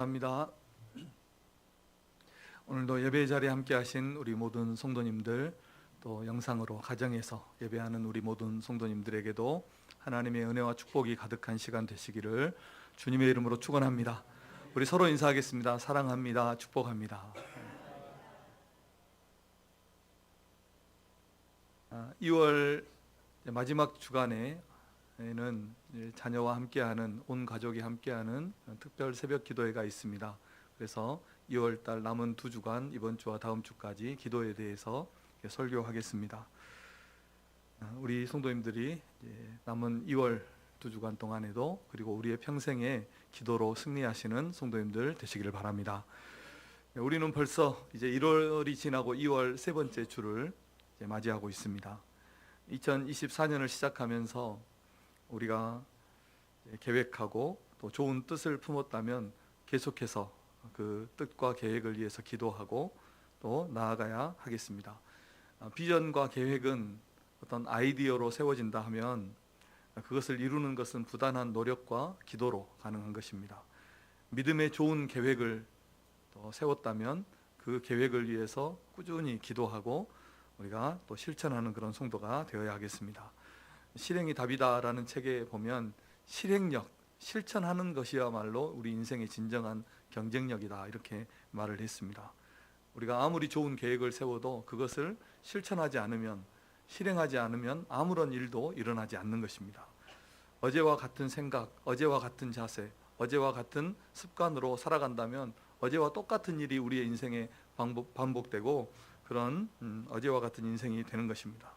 감사합니다. 오늘도 예배 자리에 함께 하신 우리 모든 성도님들, 또 영상으로 가정에서 예배하는 우리 모든 성도님들에게도 하나님의 은혜와 축복이 가득한 시간 되시기를 주님의 이름으로 축원합니다. 우리 서로 인사하겠습니다. 사랑합니다. 축복합니다. 2월 마지막 주간에는 자녀와 함께하는, 온 가족이 함께하는 특별 새벽 기도회가 있습니다. 그래서 2월 달 남은 2주간, 이번 주와 다음 주까지 기도에 대해서 설교하겠습니다. 우리 성도님들이 남은 2월 2주간 동안에도, 그리고 우리의 평생에 기도로 승리하시는 성도님들 되시기를 바랍니다. 우리는 벌써 이제 1월이 지나고 2월 세 번째 주를 맞이하고 있습니다. 2024년을 시작하면서 우리가 계획하고 또 좋은 뜻을 품었다면 계속해서 그 뜻과 계획을 위해서 기도하고 또 나아가야 하겠습니다. 비전과 계획은 어떤 아이디어로 세워진다 하면 그것을 이루는 것은 부단한 노력과 기도로 가능한 것입니다. 믿음의 좋은 계획을 또 세웠다면 그 계획을 위해서 꾸준히 기도하고 우리가 또 실천하는 그런 성도가 되어야 하겠습니다. 실행이 답이다라는 책에 보면 실행력, 실천하는 것이야말로 우리 인생의 진정한 경쟁력이다, 이렇게 말을 했습니다. 우리가 아무리 좋은 계획을 세워도 그것을 실천하지 않으면, 실행하지 않으면 아무런 일도 일어나지 않는 것입니다. 어제와 같은 생각, 어제와 같은 자세, 어제와 같은 습관으로 살아간다면 어제와 똑같은 일이 우리의 인생에 반복되고 그런 어제와 같은 인생이 되는 것입니다.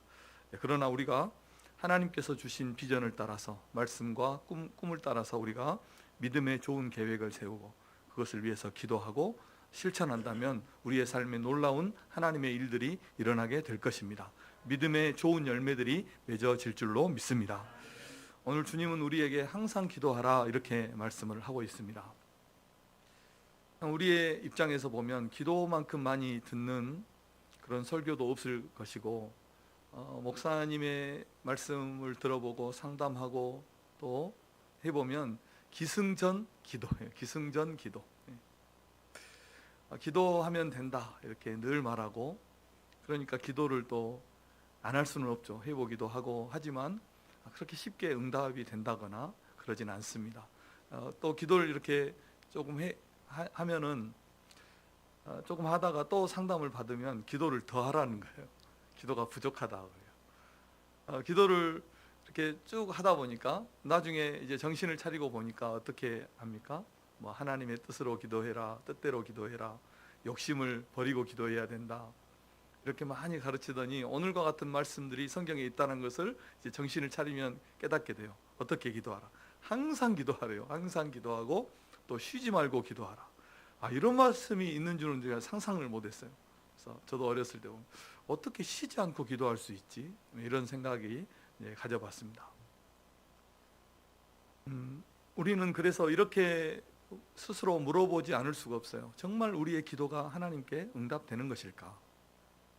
그러나 우리가 하나님께서 주신 비전을 따라서, 말씀과 꿈을 따라서 우리가 믿음의 좋은 계획을 세우고 그것을 위해서 기도하고 실천한다면 우리의 삶에 놀라운 하나님의 일들이 일어나게 될 것입니다. 믿음의 좋은 열매들이 맺어질 줄로 믿습니다. 오늘 주님은 우리에게 항상 기도하라, 이렇게 말씀을 하고 있습니다. 우리의 입장에서 보면 기도만큼 많이 듣는 그런 설교도 없을 것이고, 목사님의 말씀을 들어보고 상담하고 또 해보면 기승전 기도예요. 기승전 기도. 기도하면 된다, 이렇게 늘 말하고, 그러니까 기도를 또 안 할 수는 없죠. 해보기도 하고 하지만 그렇게 쉽게 응답이 된다거나 그러진 않습니다. 또 기도를 이렇게 조금 하면은 조금 하다가 또 상담을 받으면 기도를 더 하라는 거예요. 기도가 부족하다 그래요. 기도를 이렇게 쭉 하다 보니까 나중에 이제 정신을 차리고 보니까 어떻게 합니까? 뭐 하나님의 뜻으로 기도해라, 뜻대로 기도해라, 욕심을 버리고 기도해야 된다, 이렇게 많이 가르치더니 오늘과 같은 말씀들이 성경에 있다는 것을 이제 정신을 차리면 깨닫게 돼요. 어떻게 기도하라? 항상 기도하래요. 항상 기도하고 또 쉬지 말고 기도하라. 이런 말씀이 있는 줄은 제가 상상을 못했어요. 그래서 저도 어렸을 때 보면 어떻게 쉬지 않고 기도할 수 있지? 이런 생각이 가져봤습니다. 우리는 그래서 이렇게 스스로 물어보지 않을 수가 없어요. 정말 우리의 기도가 하나님께 응답되는 것일까?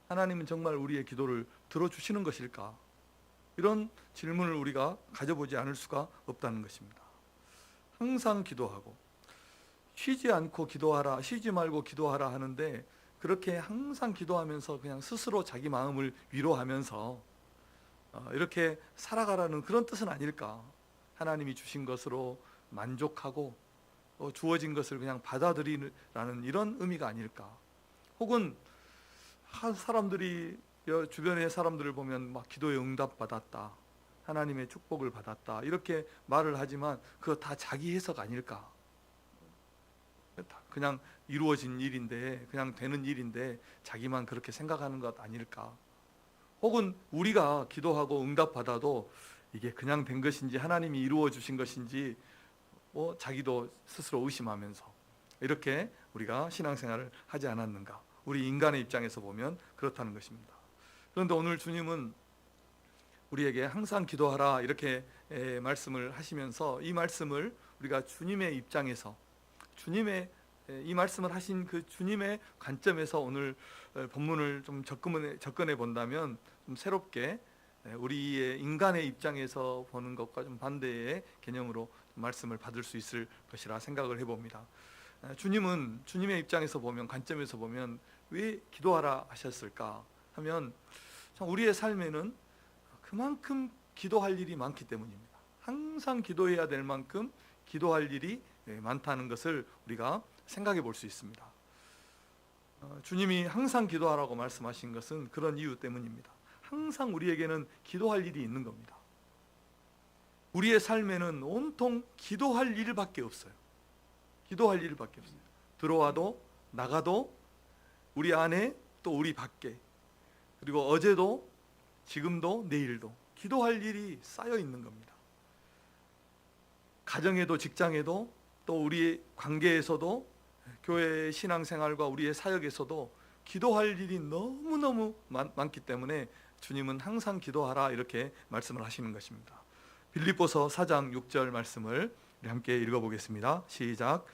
하나님은 정말 우리의 기도를 들어주시는 것일까? 이런 질문을 우리가 가져보지 않을 수가 없다는 것입니다. 항상 기도하고 쉬지 않고 기도하라, 쉬지 말고 기도하라 하는데, 그렇게 항상 기도하면서 그냥 스스로 자기 마음을 위로하면서 이렇게 살아가라는 그런 뜻은 아닐까? 하나님이 주신 것으로 만족하고 주어진 것을 그냥 받아들이라는 이런 의미가 아닐까? 혹은 사람들이, 주변의 사람들을 보면 막 기도에 응답 받았다, 하나님의 축복을 받았다, 이렇게 말을 하지만 그거 다 자기 해석 아닐까? 그냥 이루어진 일인데, 그냥 되는 일인데 자기만 그렇게 생각하는 것 아닐까? 혹은 우리가 기도하고 응답 받아도 이게 그냥 된 것인지 하나님이 이루어 주신 것인지 자기도 스스로 의심하면서 이렇게 우리가 신앙생활을 하지 않았는가? 우리 인간의 입장에서 보면 그렇다는 것입니다. 그런데 오늘 주님은 우리에게 항상 기도하라, 이렇게 말씀을 하시면서 이 말씀을 우리가 주님의 입장에서, 주님의 이 말씀을 하신 그 주님의 관점에서 오늘 본문을 좀 접근해 본다면 좀 새롭게 우리의 인간의 입장에서 보는 것과 좀 반대의 개념으로 말씀을 받을 수 있을 것이라 생각을 해봅니다. 주님은 주님의 입장에서 보면, 관점에서 보면 왜 기도하라 하셨을까 하면, 참 우리의 삶에는 그만큼 기도할 일이 많기 때문입니다. 항상 기도해야 될 만큼 기도할 일이 많다는 것을 우리가 생각해 볼 수 있습니다. 주님이 항상 기도하라고 말씀하신 것은 그런 이유 때문입니다. 항상 우리에게는 기도할 일이 있는 겁니다. 우리의 삶에는 온통 기도할 일밖에 없어요. 기도할 일밖에 없어요. 들어와도 나가도 우리 안에 또 우리 밖에, 그리고 어제도 지금도 내일도 기도할 일이 쌓여 있는 겁니다. 가정에도 직장에도 또 우리 관계에서도 교회 신앙생활과 우리의 사역에서도 기도할 일이 너무너무 많기 때문에 주님은 항상 기도하라 이렇게 말씀을 하시는 것입니다. 빌립보서 4장 6절 말씀을 우리 함께 읽어보겠습니다. 시작.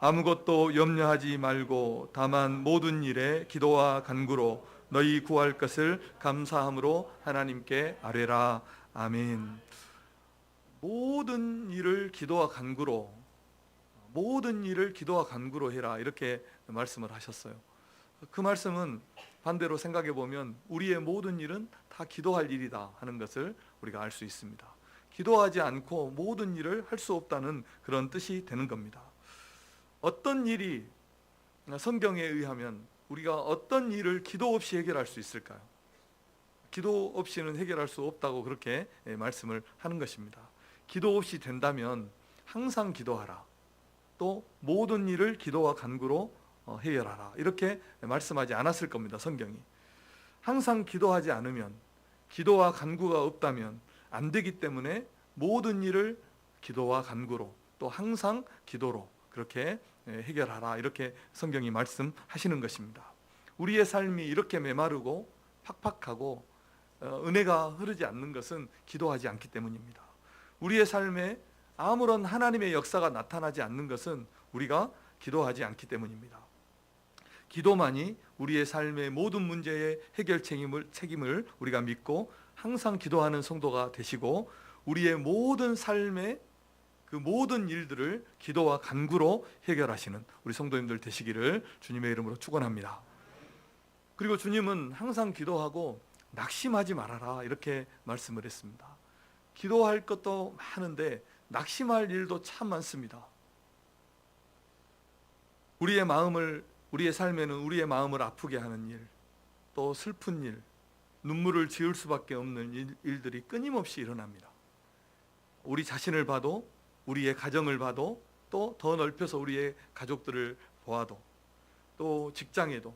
아무것도 염려하지 말고 다만 모든 일에 기도와 간구로 너희 구할 것을 감사함으로 하나님께 아뢰라. 아멘. 모든 일을 기도와 간구로, 모든 일을 기도와 간구로 해라 이렇게 말씀을 하셨어요. 그 말씀은 반대로 생각해 보면 우리의 모든 일은 다 기도할 일이다 하는 것을 우리가 알 수 있습니다. 기도하지 않고 모든 일을 할 수 없다는 그런 뜻이 되는 겁니다. 어떤 일이, 성경에 의하면 우리가 어떤 일을 기도 없이 해결할 수 있을까요? 기도 없이는 해결할 수 없다고 그렇게 말씀을 하는 것입니다. 기도 없이 된다면 항상 기도하라, 또 모든 일을 기도와 간구로 해결하라 이렇게 말씀하지 않았을 겁니다. 성경이. 항상 기도하지 않으면, 기도와 간구가 없다면 안 되기 때문에 모든 일을 기도와 간구로, 또 항상 기도로 그렇게 해결하라 이렇게 성경이 말씀하시는 것입니다. 우리의 삶이 이렇게 메마르고 팍팍하고 은혜가 흐르지 않는 것은 기도하지 않기 때문입니다. 우리의 삶에 아무런 하나님의 역사가 나타나지 않는 것은 우리가 기도하지 않기 때문입니다. 기도만이 우리의 삶의 모든 문제의 해결 책임을 우리가 믿고 항상 기도하는 성도가 되시고, 우리의 모든 삶의 그 모든 일들을 기도와 간구로 해결하시는 우리 성도님들 되시기를 주님의 이름으로 축원합니다. 그리고 주님은 항상 기도하고 낙심하지 말아라 이렇게 말씀을 했습니다. 기도할 것도 많은데 낙심할 일도 참 많습니다. 우리의 삶에는 우리의 마음을 아프게 하는 일, 또 슬픈 일, 눈물을 지을 수밖에 없는 일들이 끊임없이 일어납니다. 우리 자신을 봐도, 우리의 가정을 봐도, 또 더 넓혀서 우리의 가족들을 보아도, 또 직장에도,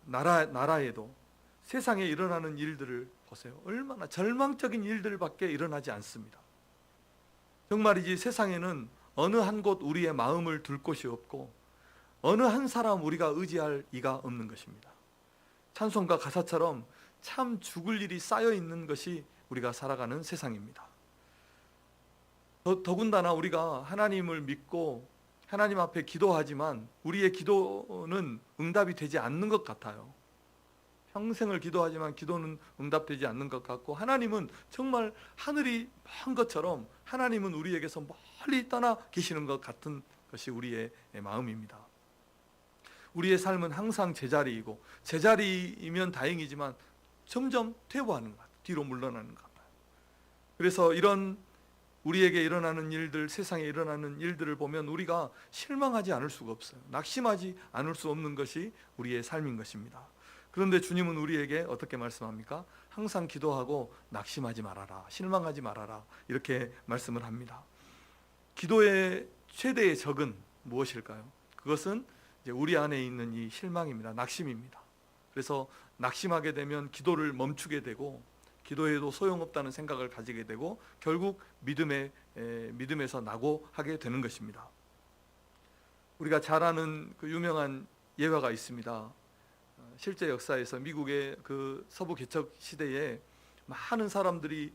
나라에도 세상에 일어나는 일들을 보세요. 얼마나 절망적인 일들밖에 일어나지 않습니다. 정말이지 세상에는 어느 한 곳 우리의 마음을 둘 곳이 없고 어느 한 사람 우리가 의지할 이가 없는 것입니다. 찬송가 가사처럼 참 죽을 일이 쌓여 있는 것이 우리가 살아가는 세상입니다. 더군다나 우리가 하나님을 믿고 하나님 앞에 기도하지만 우리의 기도는 응답이 되지 않는 것 같아요. 평생을 기도하지만 기도는 응답되지 않는 것 같고, 하나님은 정말 하늘이 먼 것처럼 하나님은 우리에게서 멀리 떠나 계시는 것 같은 것이 우리의 마음입니다. 우리의 삶은 항상 제자리이고, 제자리이면 다행이지만 점점 퇴보하는 것 같아요. 뒤로 물러나는 것 같아요. 그래서 이런 우리에게 일어나는 일들, 세상에 일어나는 일들을 보면 우리가 실망하지 않을 수가 없어요. 낙심하지 않을 수 없는 것이 우리의 삶인 것입니다. 그런데 주님은 우리에게 어떻게 말씀합니까? 항상 기도하고 낙심하지 말아라, 실망하지 말아라 이렇게 말씀을 합니다. 기도의 최대의 적은 무엇일까요? 그것은 이제 우리 안에 있는 이 실망입니다. 낙심입니다. 그래서 낙심하게 되면 기도를 멈추게 되고, 기도해도 소용없다는 생각을 가지게 되고, 결국 믿음에서 낙오하게 되는 것입니다. 우리가 잘 아는 그 유명한 예화가 있습니다. 실제 역사에서 미국의 그 서부 개척 시대에 많은 사람들이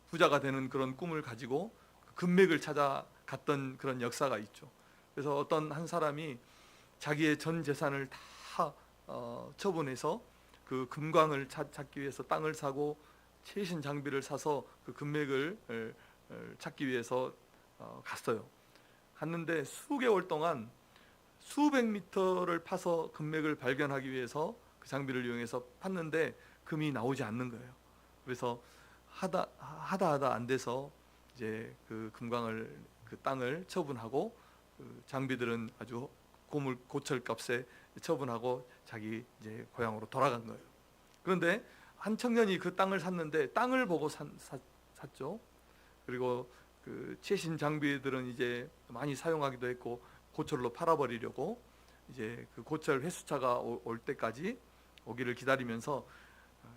부자가 되는 그런 꿈을 가지고 금맥을 찾아 갔던 그런 역사가 있죠. 그래서 어떤 한 사람이 자기의 전 재산을 다 처분해서 그 금광을 찾기 위해서 땅을 사고 최신 장비를 사서 그 금맥을 찾기 위해서 갔어요. 갔는데 수개월 동안 수백 미터를 파서 금맥을 발견하기 위해서 그 장비를 이용해서 팠는데 금이 나오지 않는 거예요. 그래서 하다 안 돼서 이제 그 금광을 그 땅을 처분하고 그 장비들은 아주 고철값에 처분하고 자기 이제 고향으로 돌아간 거예요. 그런데 한 청년이 그 땅을 샀는데 땅을 보고 샀죠. 그리고 그 최신 장비들은 이제 많이 사용하기도 했고 고철로 팔아버리려고 이제 그 고철 회수차가 올 때까지 오기를 기다리면서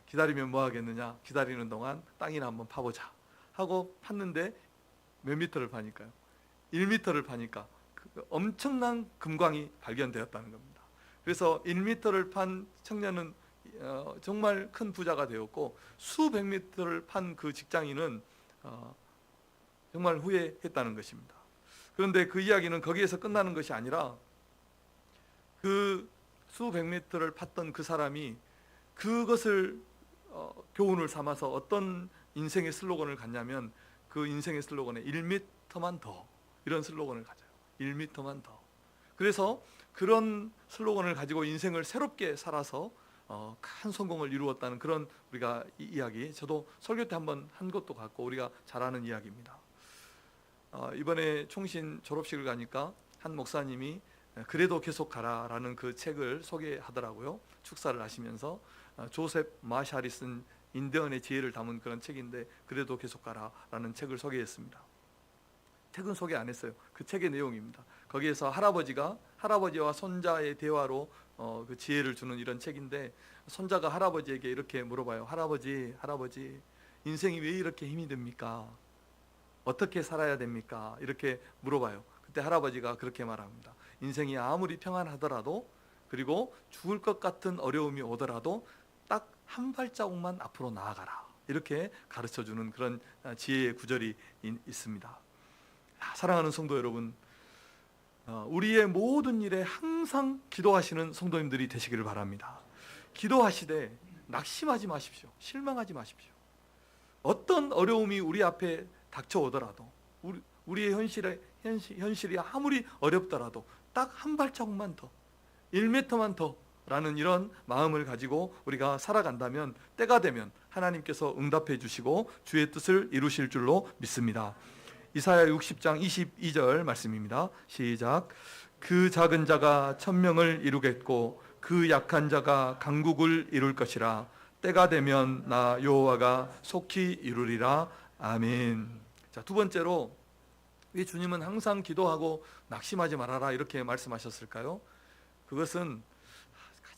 기다리면 뭐 하겠느냐, 기다리는 동안 땅이나 한번 파보자 하고 팠는데 몇 미터를 파니까요? 1미터를 파니까 그 엄청난 금광이 발견되었다는 겁니다. 그래서 1미터를 판 청년은 정말 큰 부자가 되었고, 수백 미터를 판 그 직장인은 정말 후회했다는 것입니다. 그런데 그 이야기는 거기에서 끝나는 것이 아니라 그 수백 미터를 팠던 그 사람이 그것을 교훈을 삼아서 어떤 인생의 슬로건을 갖냐면, 그 인생의 슬로건에 1미터만 더, 이런 슬로건을 가져요. 1미터만 더. 그래서 그런 슬로건을 가지고 인생을 새롭게 살아서 큰 성공을 이루었다는 그런 우리가 이야기, 저도 설교 때 한번 한 것도 같고 우리가 잘 아는 이야기입니다. 이번에 총신 졸업식을 가니까 한 목사님이 그래도 계속 가라라는 그 책을 소개하더라고요. 축사를 하시면서 조셉 마샬이 쓴 인대언의 지혜를 담은 그런 책인데, 그래도 계속 가라라는 책을 소개했습니다. 책은 소개 안 했어요. 그 책의 내용입니다. 거기에서 할아버지와 손자의 대화로 그 지혜를 주는 이런 책인데, 손자가 할아버지에게 이렇게 물어봐요. 할아버지, 인생이 왜 이렇게 힘이 듭니까? 어떻게 살아야 됩니까? 이렇게 물어봐요. 그때 할아버지가 그렇게 말합니다. 인생이 아무리 평안하더라도, 그리고 죽을 것 같은 어려움이 오더라도 딱 한 발자국만 앞으로 나아가라, 이렇게 가르쳐주는 그런 지혜의 구절이 있습니다. 사랑하는 성도 여러분, 우리의 모든 일에 항상 기도하시는 성도님들이 되시기를 바랍니다. 기도하시되 낙심하지 마십시오. 실망하지 마십시오. 어떤 어려움이 우리 앞에 닥쳐오더라도, 우리의 현실이 아무리 어렵더라도 딱 한 발자국만 더, 1m만 더 라는 이런 마음을 가지고 우리가 살아간다면 때가 되면 하나님께서 응답해 주시고 주의 뜻을 이루실 줄로 믿습니다. 이사야 60장 22절 말씀입니다. 시작. 그 작은 자가 천명을 이루겠고 그 약한 자가 강국을 이룰 것이라. 때가 되면 나 여호와가 속히 이루리라. 아멘. 자, 두 번째로, 왜 주님은 항상 기도하고 낙심하지 말아라 이렇게 말씀하셨을까요? 그것은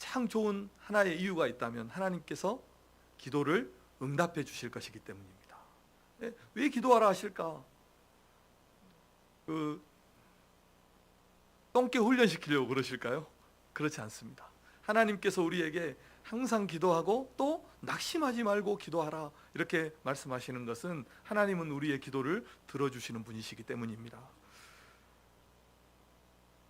가장 좋은 하나의 이유가 있다면 하나님께서 기도를 응답해 주실 것이기 때문입니다. 왜 기도하라 하실까? 똥개 훈련시키려고 그러실까요? 그렇지 않습니다. 하나님께서 우리에게 항상 기도하고 또 낙심하지 말고 기도하라 이렇게 말씀하시는 것은, 하나님은 우리의 기도를 들어주시는 분이시기 때문입니다.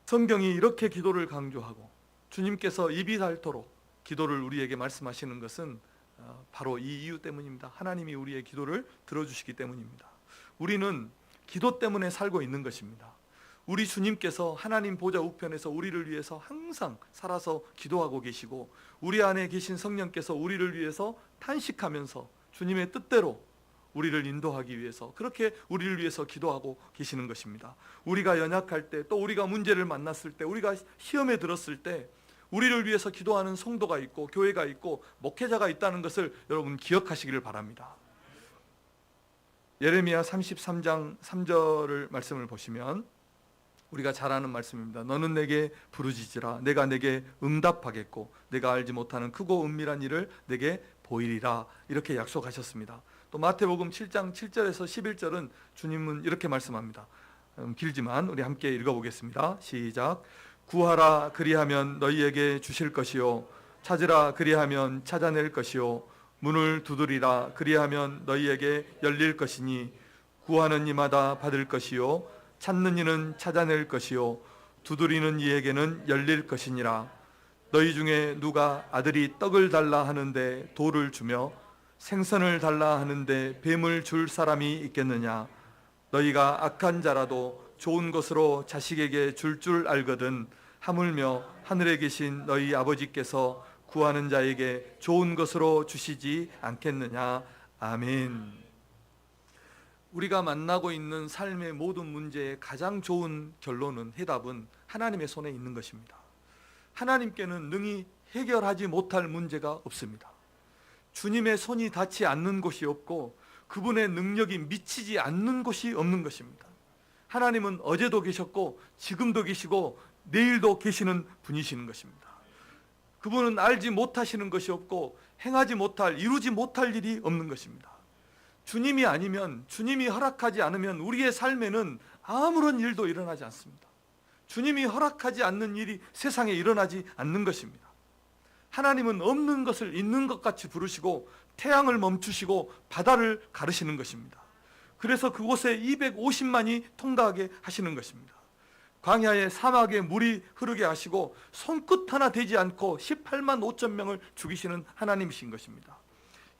성경이 이렇게 기도를 강조하고 주님께서 입이 닳도록 기도를 우리에게 말씀하시는 것은 바로 이 이유 때문입니다. 하나님이 우리의 기도를 들어주시기 때문입니다. 우리는 기도 때문에 살고 있는 것입니다. 우리 주님께서 하나님 보좌 우편에서 우리를 위해서 항상 살아서 기도하고 계시고, 우리 안에 계신 성령께서 우리를 위해서 탄식하면서 주님의 뜻대로 우리를 인도하기 위해서 그렇게 우리를 위해서 기도하고 계시는 것입니다. 우리가 연약할 때, 또 우리가 문제를 만났을 때, 우리가 시험에 들었을 때 우리를 위해서 기도하는 성도가 있고 교회가 있고 목회자가 있다는 것을 여러분 기억하시기를 바랍니다. 예레미야 33장 3절을 말씀을 보시면 우리가 잘 아는 말씀입니다. 너는 내게 부르짖으라. 내가 내게 응답하겠고 내가 알지 못하는 크고 은밀한 일을 내게 보이리라. 이렇게 약속하셨습니다. 또 마태복음 7장 7절에서 11절은 주님은 이렇게 말씀합니다. 길지만 우리 함께 읽어보겠습니다. 시작. 구하라 그리하면 너희에게 주실 것이요, 찾으라 그리하면 찾아낼 것이요, 문을 두드리라 그리하면 너희에게 열릴 것이니 구하는 이마다 받을 것이요, 찾는 이는 찾아낼 것이요, 두드리는 이에게는 열릴 것이니라. 너희 중에 누가 아들이 떡을 달라 하는데 돌을 주며 생선을 달라 하는데 뱀을 줄 사람이 있겠느냐? 너희가 악한 자라도 좋은 것으로 자식에게 줄 알거든 하물며 하늘에 계신 너희 아버지께서 구하는 자에게 좋은 것으로 주시지 않겠느냐. 아멘. 우리가 만나고 있는 삶의 모든 문제의 가장 좋은 결론은, 해답은 하나님의 손에 있는 것입니다. 하나님께는 능히 해결하지 못할 문제가 없습니다. 주님의 손이 닿지 않는 곳이 없고 그분의 능력이 미치지 않는 곳이 없는 것입니다. 하나님은 어제도 계셨고 지금도 계시고 내일도 계시는 분이시는 것입니다. 그분은 알지 못하시는 것이 없고 행하지 못할, 이루지 못할 일이 없는 것입니다. 주님이 아니면, 주님이 허락하지 않으면 우리의 삶에는 아무런 일도 일어나지 않습니다. 주님이 허락하지 않는 일이 세상에 일어나지 않는 것입니다. 하나님은 없는 것을 있는 것 같이 부르시고 태양을 멈추시고 바다를 가르시는 것입니다. 그래서 그곳에 250만이 통과하게 하시는 것입니다. 광야에, 사막에 물이 흐르게 하시고 손끝 하나 되지 않고 18만 5천 명을 죽이시는 하나님이신 것입니다.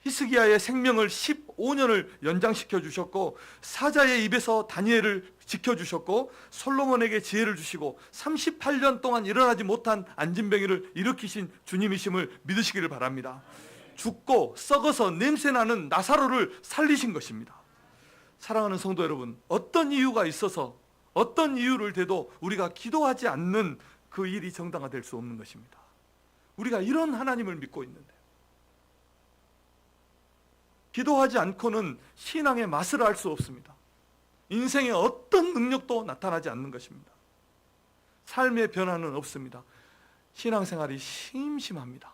히스기야의 생명을 15년을 연장시켜 주셨고 사자의 입에서 다니엘을 지켜주셨고 솔로몬에게 지혜를 주시고 38년 동안 일어나지 못한 안진병이를 일으키신 주님이심을 믿으시기를 바랍니다. 죽고 썩어서 냄새나는 나사로를 살리신 것입니다. 사랑하는 성도 여러분, 어떤 이유가 있어서 어떤 이유를 대도 우리가 기도하지 않는 그 일이 정당화될 수 없는 것입니다. 우리가 이런 하나님을 믿고 있는데 기도하지 않고는 신앙의 맛을 알 수 없습니다. 인생의 어떤 능력도 나타나지 않는 것입니다. 삶의 변화는 없습니다. 신앙생활이 심심합니다.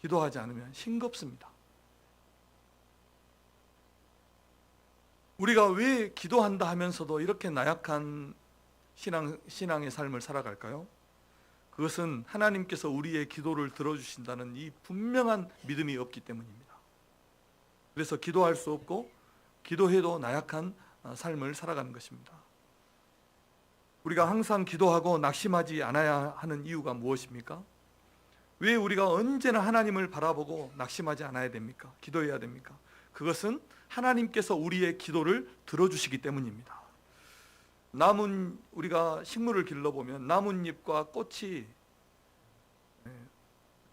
기도하지 않으면 싱겁습니다. 우리가 왜 기도한다 하면서도 이렇게 나약한 신앙의 삶을 살아갈까요? 그것은 하나님께서 우리의 기도를 들어주신다는 이 분명한 믿음이 없기 때문입니다. 그래서 기도할 수 없고 기도해도 나약한 삶을 살아가는 것입니다. 우리가 항상 기도하고 낙심하지 않아야 하는 이유가 무엇입니까? 왜 우리가 언제나 하나님을 바라보고 낙심하지 않아야 됩니까? 기도해야 됩니까? 그것은 하나님께서 우리의 기도를 들어주시기 때문입니다. 우리가 식물을 길러보면 나뭇잎과 꽃이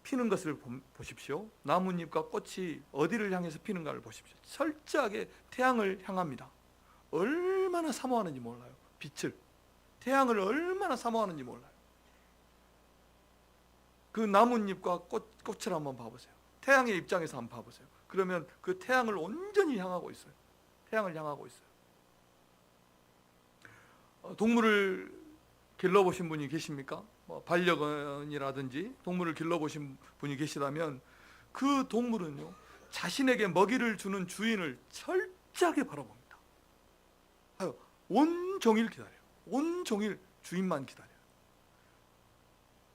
피는 것을 보십시오. 나뭇잎과 꽃이 어디를 향해서 피는가를 보십시오. 철저하게 태양을 향합니다. 얼마나 사모하는지 몰라요. 빛을, 태양을 얼마나 사모하는지 몰라요. 그 나뭇잎과 꽃을 한번 봐보세요. 태양의 입장에서 한번 봐보세요. 그러면 그 태양을 온전히 향하고 있어요. 태양을 향하고 있어요. 동물을 길러보신 분이 계십니까? 반려견이라든지 동물을 길러보신 분이 계시다면 그 동물은요, 자신에게 먹이를 주는 주인을 철저하게 바라봅니다. 온종일 기다려요. 온종일 주인만 기다려요.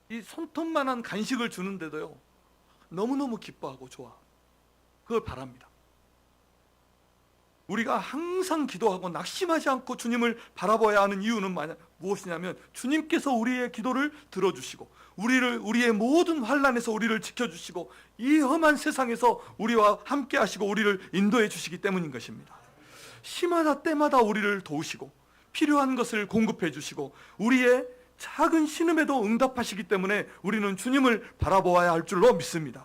이 손톱만한 간식을 주는데도요, 너무너무 기뻐하고 좋아. 그걸 바랍니다. 우리가 항상 기도하고 낙심하지 않고 주님을 바라봐야 하는 이유는 무엇이냐면 주님께서 우리의 기도를 들어주시고 우리의 모든 환난에서 우리를 지켜주시고 이 험한 세상에서 우리와 함께 하시고 우리를 인도해 주시기 때문인 것입니다. 시마다 때마다 우리를 도우시고 필요한 것을 공급해 주시고 우리의 작은 신음에도 응답하시기 때문에 우리는 주님을 바라보아야 할 줄로 믿습니다.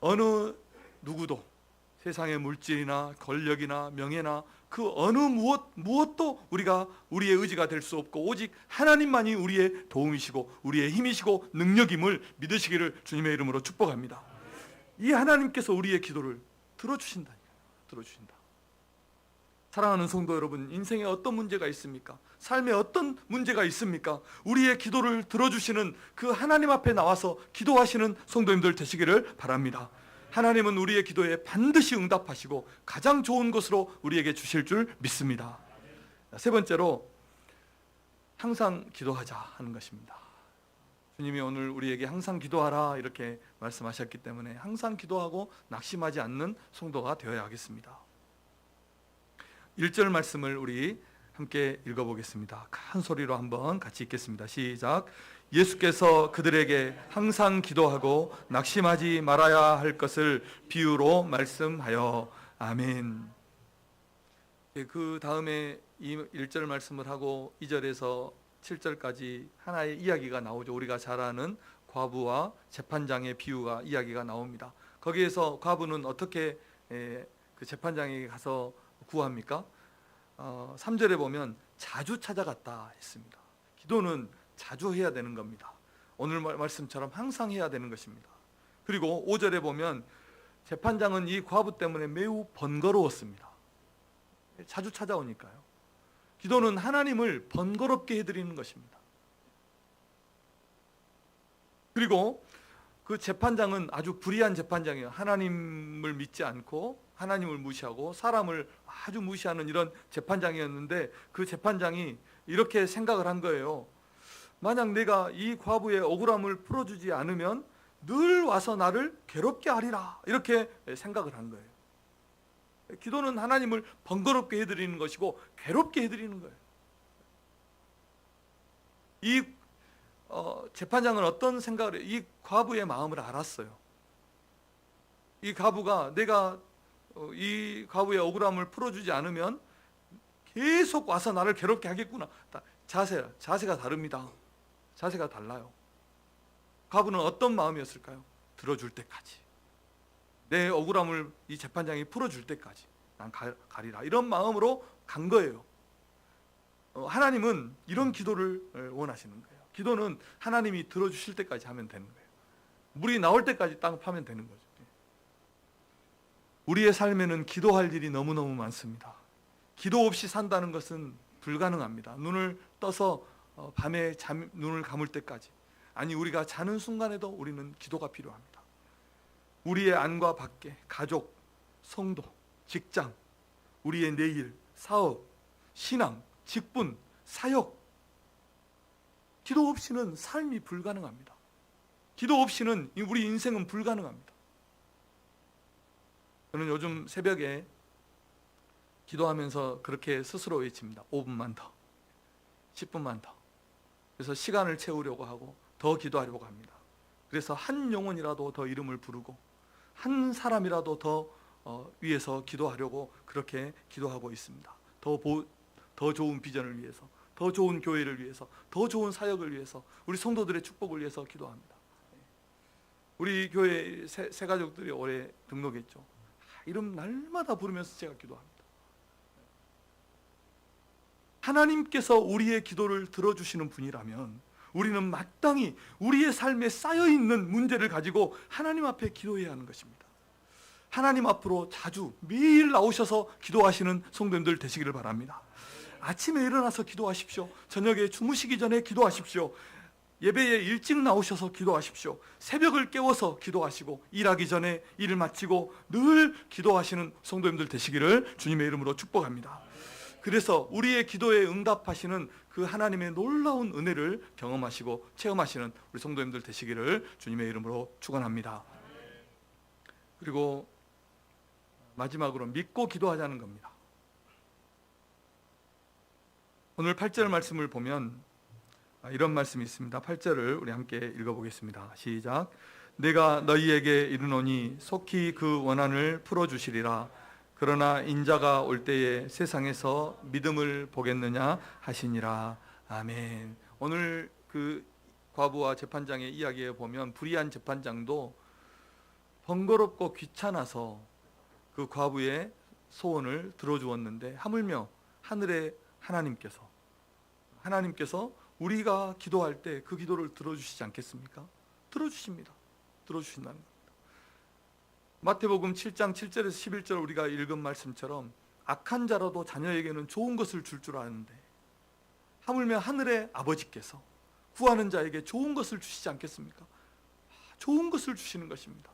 어느 누구도 세상의 물질이나 권력이나 명예나 그 어느 무엇도 우리의 의지가 될 수 없고 오직 하나님만이 우리의 도움이시고 우리의 힘이시고 능력임을 믿으시기를 주님의 이름으로 축복합니다. 이 하나님께서 우리의 기도를 들어주신다. 사랑하는 성도 여러분, 인생에 어떤 문제가 있습니까? 삶에 어떤 문제가 있습니까? 우리의 기도를 들어주시는 그 하나님 앞에 나와서 기도하시는 성도님들 되시기를 바랍니다. 하나님은 우리의 기도에 반드시 응답하시고 가장 좋은 것으로 우리에게 주실 줄 믿습니다. 세 번째로 항상 기도하자 하는 것입니다. 주님이 오늘 우리에게 항상 기도하라 이렇게 말씀하셨기 때문에 항상 기도하고 낙심하지 않는 성도가 되어야 하겠습니다. 1절 말씀을 우리 함께 읽어보겠습니다. 큰 소리로 한번 같이 읽겠습니다. 시작. 예수께서 그들에게 항상 기도하고 낙심하지 말아야 할 것을 비유로 말씀하여. 아멘. 그 다음에 이 1절 말씀을 하고 2절에서 7절까지 하나의 이야기가 나오죠. 우리가 잘 아는 과부와 재판장의 비유가 이야기가 나옵니다. 거기에서 과부는 어떻게 그 재판장에게 가서 구합니까? 3절에 보면 자주 찾아갔다 했습니다. 기도는 자주 해야 되는 겁니다. 오늘 말씀처럼 항상 해야 되는 것입니다. 그리고 5절에 보면 재판장은 이 과부 때문에 매우 번거로웠습니다. 자주 찾아오니까요. 기도는 하나님을 번거롭게 해드리는 것입니다. 그리고 그 재판장은 아주 불의한 재판장이에요. 하나님을 믿지 않고 하나님을 무시하고 사람을 아주 무시하는 이런 재판장이었는데, 그 재판장이 이렇게 생각을 한 거예요. 만약 내가 이 과부의 억울함을 풀어주지 않으면 늘 와서 나를 괴롭게 하리라, 이렇게 생각을 한 거예요. 기도는 하나님을 번거롭게 해드리는 것이고 괴롭게 해드리는 거예요. 이 재판장은 어떤 생각을 해요? 이 과부의 마음을 알았어요. 이 과부가 내가 이 과부의 억울함을 풀어주지 않으면 계속 와서 나를 괴롭게 하겠구나. 자세가 다릅니다. 자세가 달라요. 과부는 어떤 마음이었을까요? 들어줄 때까지, 내 억울함을 이 재판장이 풀어줄 때까지 난 가리라, 이런 마음으로 간 거예요. 하나님은 이런 기도를 원하시는 거예요. 기도는 하나님이 들어주실 때까지 하면 되는 거예요. 물이 나올 때까지 땅 파면 되는 거죠. 우리의 삶에는 기도할 일이 너무너무 많습니다. 기도 없이 산다는 것은 불가능합니다. 눈을 떠서 밤에 눈을 감을 때까지, 아니 우리가 자는 순간에도 우리는 기도가 필요합니다. 우리의 안과 밖에 가족, 성도, 직장, 우리의 내일, 사업, 신앙, 직분, 사역, 기도 없이는 삶이 불가능합니다. 기도 없이는 우리 인생은 불가능합니다. 저는 요즘 새벽에 기도하면서 그렇게 스스로 외칩니다. 5분만 더, 10분만 더. 그래서 시간을 채우려고 하고 더 기도하려고 합니다. 그래서 한 영혼이라도 더 이름을 부르고 한 사람이라도 더 위해서 기도하려고 그렇게 기도하고 있습니다. 더 좋은 비전을 위해서, 더 좋은 교회를 위해서, 더 좋은 사역을 위해서, 우리 성도들의 축복을 위해서 기도합니다. 우리 교회 새 가족들이 올해 등록했죠. 이름 날마다 부르면서 제가 기도합니다. 하나님께서 우리의 기도를 들어주시는 분이라면 우리는 마땅히 우리의 삶에 쌓여있는 문제를 가지고 하나님 앞에 기도해야 하는 것입니다. 하나님 앞으로 자주 매일 나오셔서 기도하시는 성도님들 되시기를 바랍니다. 아침에 일어나서 기도하십시오. 저녁에 주무시기 전에 기도하십시오. 예배에 일찍 나오셔서 기도하십시오. 새벽을 깨워서 기도하시고 일하기 전에 일을 마치고 늘 기도하시는 성도님들 되시기를 주님의 이름으로 축복합니다. 그래서 우리의 기도에 응답하시는 그 하나님의 놀라운 은혜를 경험하시고 체험하시는 우리 성도님들 되시기를 주님의 이름으로 축원합니다. 그리고 마지막으로 믿고 기도하자는 겁니다. 오늘 8절 말씀을 보면 이런 말씀이 있습니다. 8절을 우리 함께 읽어보겠습니다. 시작. 내가 너희에게 이르노니 속히 그 원한을 풀어주시리라. 그러나 인자가 올 때에 세상에서 믿음을 보겠느냐 하시니라. 아멘. 오늘 그 과부와 재판장의 이야기에 보면 불의한 재판장도 번거롭고 귀찮아서 그 과부의 소원을 들어주었는데, 하물며 하늘의 하나님께서 우리가 기도할 때 그 기도를 들어주시지 않겠습니까? 들어주십니다. 들어주신다는 겁니다. 마태복음 7장 7절에서 11절 우리가 읽은 말씀처럼 악한 자라도 자녀에게는 좋은 것을 줄 아는데 하물며 하늘의 아버지께서 구하는 자에게 좋은 것을 주시지 않겠습니까? 좋은 것을 주시는 것입니다.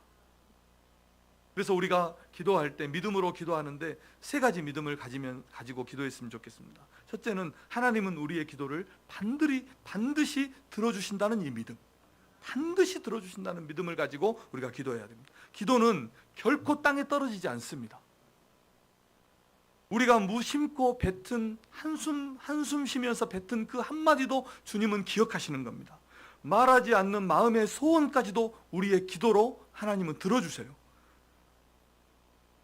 그래서 우리가 기도할 때 믿음으로 기도하는데 세 가지 믿음을 가지고 기도했으면 좋겠습니다. 첫째는 하나님은 우리의 기도를 반드시 들어주신다는 이 믿음, 반드시 들어주신다는 믿음을 가지고 우리가 기도해야 됩니다. 기도는 결코 땅에 떨어지지 않습니다. 우리가 무심코 뱉은 한숨 쉬면서 뱉은 그 한마디도 주님은 기억하시는 겁니다. 말하지 않는 마음의 소원까지도 우리의 기도로 하나님은 들어주세요.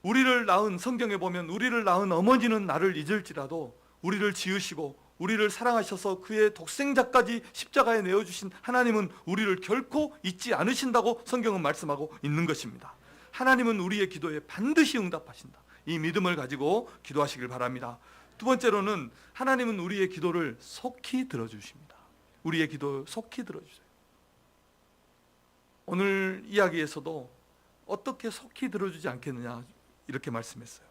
우리를 낳은, 성경에 보면 우리를 낳은 어머니는 나를 잊을지라도 우리를 지으시고 우리를 사랑하셔서 그의 독생자까지 십자가에 내어주신 하나님은 우리를 결코 잊지 않으신다고 성경은 말씀하고 있는 것입니다. 하나님은 우리의 기도에 반드시 응답하신다. 이 믿음을 가지고 기도하시길 바랍니다. 두 번째로는 하나님은 우리의 기도를 속히 들어주십니다. 우리의 기도 속히 들어주세요. 오늘 이야기에서도 어떻게 속히 들어주지 않겠느냐 이렇게 말씀했어요.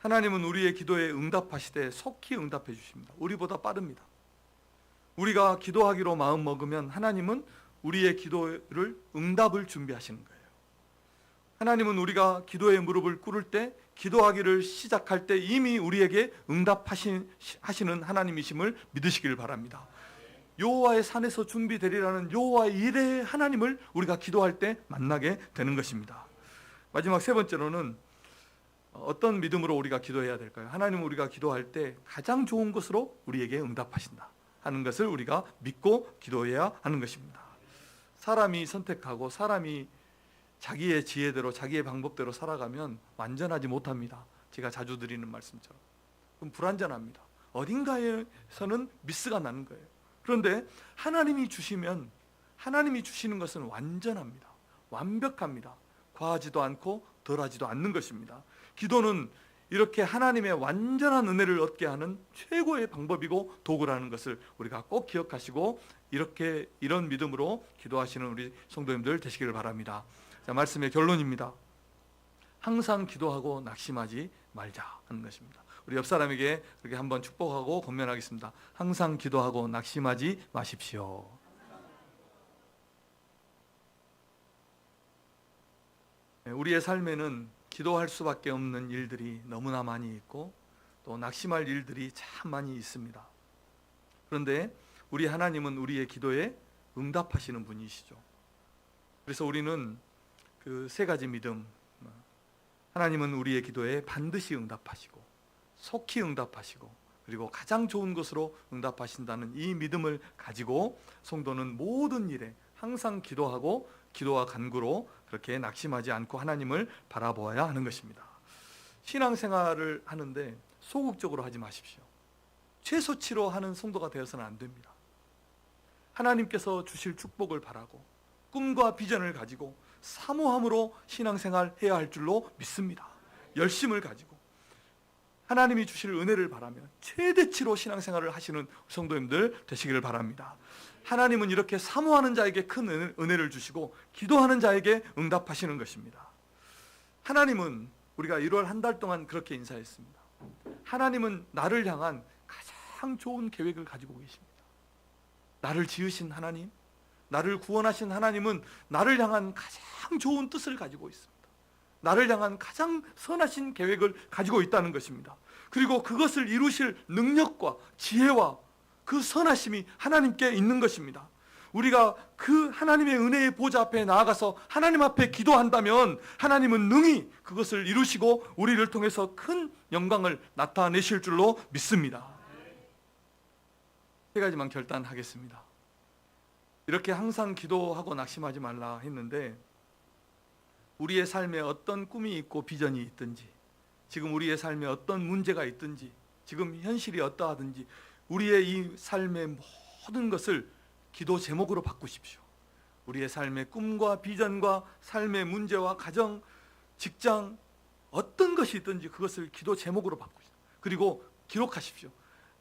하나님은 우리의 기도에 응답하시되 속히 응답해 주십니다. 우리보다 빠릅니다. 우리가 기도하기로 마음 먹으면 하나님은 우리의 기도를 응답을 준비하시는 거예요. 하나님은 우리가 기도의 무릎을 꿇을 때, 기도하기를 시작할 때 이미 우리에게 응답하시는 하나님이심을 믿으시길 바랍니다. 여호와의 산에서 준비되리라는 여호와의 이레의 하나님을 우리가 기도할 때 만나게 되는 것입니다. 마지막 세 번째로는 어떤 믿음으로 우리가 기도해야 될까요? 하나님은 우리가 기도할 때 가장 좋은 것으로 우리에게 응답하신다 하는 것을 우리가 믿고 기도해야 하는 것입니다. 사람이 선택하고 사람이 자기의 지혜대로 자기의 방법대로 살아가면 완전하지 못합니다. 제가 자주 드리는 말씀처럼. 그럼 불완전합니다. 어딘가에서는 미스가 나는 거예요. 그런데 하나님이 주시면, 하나님이 주시는 것은 완전합니다. 완벽합니다. 과하지도 않고 덜하지도 않는 것입니다. 기도는 이렇게 하나님의 완전한 은혜를 얻게 하는 최고의 방법이고 도구라는 것을 우리가 꼭 기억하시고 이런 믿음으로 기도하시는 우리 성도님들 되시기를 바랍니다. 자, 말씀의 결론입니다. 항상 기도하고 낙심하지 말자 하는 것입니다. 우리 옆 사람에게 그렇게 한번 축복하고 권면하겠습니다. 항상 기도하고 낙심하지 마십시오. 우리의 삶에는 기도할 수밖에 없는 일들이 너무나 많이 있고 또 낙심할 일들이 참 많이 있습니다. 그런데 우리 하나님은 우리의 기도에 응답하시는 분이시죠. 그래서 우리는 그 세 가지 믿음, 하나님은 우리의 기도에 반드시 응답하시고 속히 응답하시고 그리고 가장 좋은 것으로 응답하신다는 이 믿음을 가지고 성도는 모든 일에 항상 기도하고 기도와 간구로 그렇게 낙심하지 않고 하나님을 바라보아야 하는 것입니다. 신앙생활을 하는데 소극적으로 하지 마십시오. 최소치로 하는 성도가 되어서는 안 됩니다. 하나님께서 주실 축복을 바라고 꿈과 비전을 가지고 사모함으로 신앙생활 해야 할 줄로 믿습니다. 열심을 가지고 하나님이 주실 은혜를 바라며 최대치로 신앙생활을 하시는 성도님들 되시기를 바랍니다. 하나님은 이렇게 사모하는 자에게 큰 은혜를 주시고 기도하는 자에게 응답하시는 것입니다. 하나님은 우리가 1월 한 달 동안 그렇게 인사했습니다. 하나님은 나를 향한 가장 좋은 계획을 가지고 계십니다. 나를 지으신 하나님, 나를 구원하신 하나님은 나를 향한 가장 좋은 뜻을 가지고 있습니다. 나를 향한 가장 선하신 계획을 가지고 있다는 것입니다. 그리고 그것을 이루실 능력과 지혜와 그 선하심이 하나님께 있는 것입니다. 우리가 그 하나님의 은혜의 보좌 앞에 나아가서 하나님 앞에 기도한다면 하나님은 능히 그것을 이루시고 우리를 통해서 큰 영광을 나타내실 줄로 믿습니다. 세 가지만 결단하겠습니다. 이렇게 항상 기도하고 낙심하지 말라 했는데 우리의 삶에 어떤 꿈이 있고 비전이 있든지 지금 우리의 삶에 어떤 문제가 있든지 지금 현실이 어떠하든지 우리의 이 삶의 모든 것을 기도 제목으로 바꾸십시오. 우리의 삶의 꿈과 비전과 삶의 문제와 가정, 직장 어떤 것이 있든지 그것을 기도 제목으로 바꾸십시오. 그리고 기록하십시오.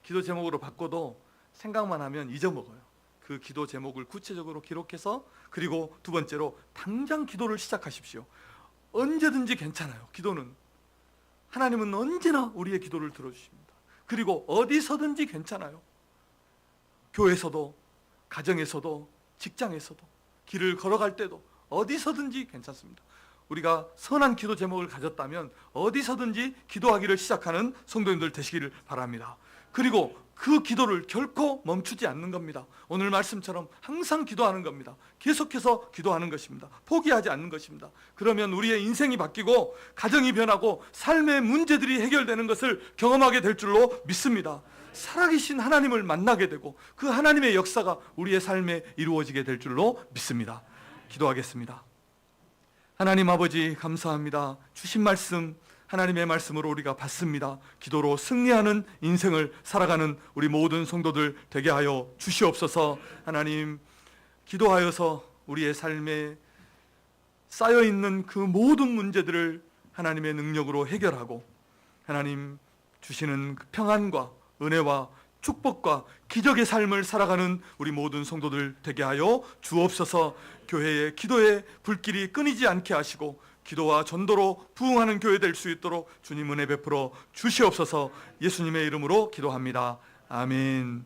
기도 제목으로 바꿔도 생각만 하면 잊어먹어요. 그 기도 제목을 구체적으로 기록해서 그리고 두 번째로 당장 기도를 시작하십시오. 언제든지 괜찮아요. 기도는 하나님은 언제나 우리의 기도를 들어주십니다. 그리고 어디서든지 괜찮아요. 교회에서도 가정에서도 직장에서도 길을 걸어갈 때도 어디서든지 괜찮습니다. 우리가 선한 기도 제목을 가졌다면 어디서든지 기도하기를 시작하는 성도님들 되시기를 바랍니다. 그리고 그 기도를 결코 멈추지 않는 겁니다. 오늘 말씀처럼 항상 기도하는 겁니다. 계속해서 기도하는 것입니다. 포기하지 않는 것입니다. 그러면 우리의 인생이 바뀌고 가정이 변하고 삶의 문제들이 해결되는 것을 경험하게 될 줄로 믿습니다. 살아계신 하나님을 만나게 되고 그 하나님의 역사가 우리의 삶에 이루어지게 될 줄로 믿습니다. 기도하겠습니다. 하나님 아버지 감사합니다. 주신 말씀 하나님의 말씀으로 우리가 받습니다. 기도로 승리하는 인생을 살아가는 우리 모든 성도들 되게 하여 주시옵소서. 하나님, 기도하여서 우리의 삶에 쌓여있는 그 모든 문제들을 하나님의 능력으로 해결하고 하나님 주시는 그 평안과 은혜와 축복과 기적의 삶을 살아가는 우리 모든 성도들 되게 하여 주옵소서. 교회의 기도의 불길이 끊이지 않게 하시고 기도와 전도로 부흥하는 교회 될 수 있도록 주님 은혜 베풀어 주시옵소서. 예수님의 이름으로 기도합니다. 아멘.